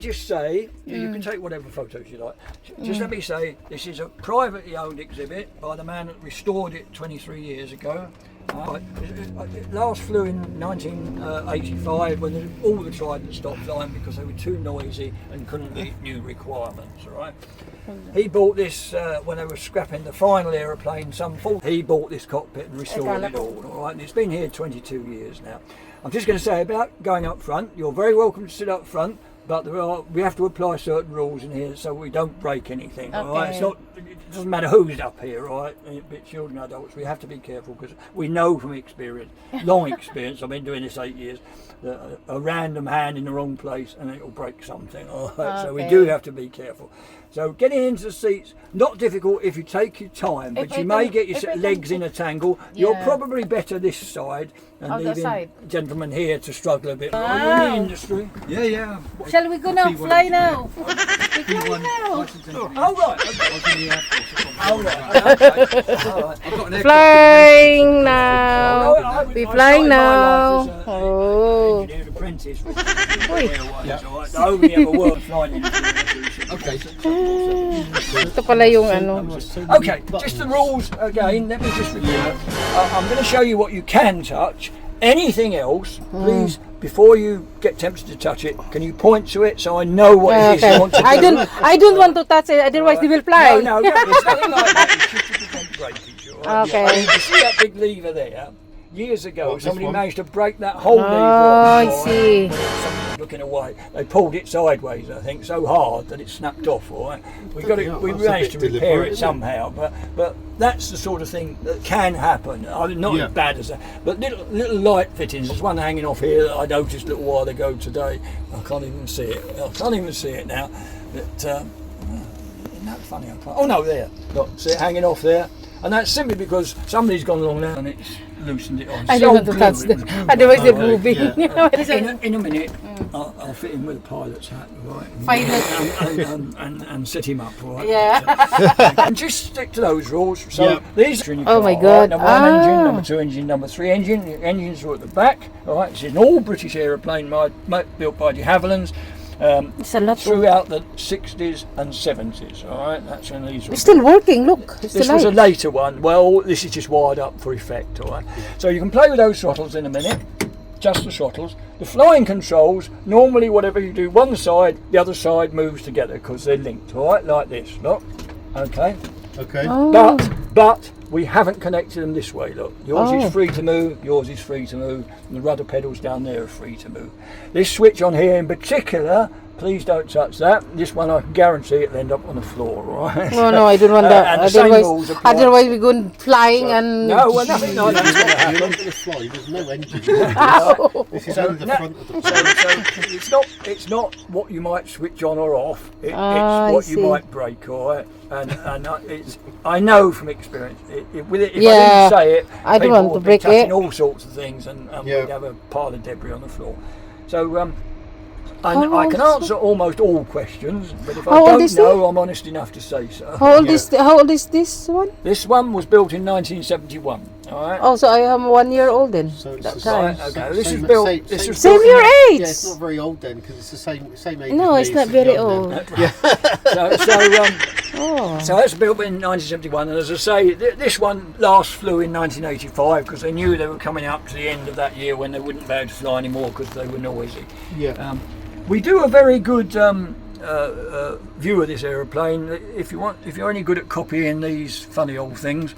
Just say, you can take whatever photos you like. Just let me say, this is a privately owned exhibit by the man that restored it 23 years ago. It last flew in 1985 when all the Trident stopped flying because they were too noisy and couldn't meet new requirements. All right. He bought this when they were scrapping the final aeroplane. He bought this cockpit and restored it all right. And it's been here 22 years now. I'm just going to say about going up front. You're very welcome to sit up front. But we have to apply certain rules in here so we don't break anything. Okay. All right? It doesn't matter who's up here, all right? Children, adults, we have to be careful because we know from experience, long experience. I've been doing this 8 years. That a random hand in the wrong place and it'll break something. All right? So we do have to be careful. So getting into the seats, not difficult if you take your time, but you may get your legs in a tangle. You're probably better this side and leaving gentlemen here to struggle a bit. Are you in the industry? Yeah. Shall we go now? Fly now. We fly now. Oh right. Okay. Flying now. We're flying now. Oh. Engineer apprentice. I only ever worked flying. Okay. Ito pala yung ano. Okay, just the rules again. Let me just review. I'm going to show you what you can touch. Anything else, please, before you get tempted to touch it, can you point to it so I know what it is you want to do? I don't want to touch it, otherwise they will fly. No, it's nothing like that. It's just to prevent breakage. All right? Okay. I mean, you see that big lever there? Years ago, somebody managed to break that whole lever Oh, off. I see. Somebody was looking away. They pulled it sideways, I think, so hard that it snapped off. All right, we managed to repair it somehow, but that's the sort of thing that can happen. Not as bad as that, but little light fittings. There's one hanging off here that I noticed a little while ago today. I can't even see it. I can't even see it now. But isn't that funny? I can't. Oh no, there. Look, see it hanging off there. And that's simply because somebody's gone along there and it's loosened it on. I don't want to touch them, otherwise they're moving. In a minute, I'll fit him with a pilot's hat, right? And set him up, right? Yeah. And just stick to those rules. So these are in your car, my God. Number one engine, number two engine, number three engine. The engines are at the back. All right, it's an all British aeroplane built by de Havillands. It's a lot throughout the 60s and 70s, all right? That's when these were It's still working, look. this was a later one. Well, this is just wired up for effect, all right? So you can play with those throttles in a minute, just the throttles. The flying controls, normally whatever you do, one side, the other side moves together because they're linked, all right? Like this, look, okay? Okay. Oh. But we haven't connected them this way, look. Yours is free to move, yours is free to move, and the rudder pedals down there are free to move. This switch on here in particular, please don't touch that. This one I can guarantee it'll end up on the floor, right? No, I don't want that. And the same rules apply. Otherwise we're going flying and... No, well, nothing like that. You're not going to fly, there's no engine. This is only the front of the plane. So it's not what you might switch on or off. It's what you might break, all right? And I know from experience. If I didn't say it, I don't want to break touching it. all sorts of things, and we'd have a pile of debris on the floor. So I can answer almost all questions, but if I don't know, I'm honest enough to say so. How old is this one? This one was built in 1971. All right. Oh, so I am 1 year old then. So it's that the time. same, Okay, this is same, built. same, This same, was Same built your in- age? Yeah, it's not very old then because it's the same age. No, as it's me, not so very young old. then. So that's built in 1971, and as I say, this one last flew in 1985 because they knew they were coming up to the end of that year when they wouldn't be able to fly anymore because they were noisy. Yeah. We do a very good view of this aeroplane. If you're any good at copying these funny old things,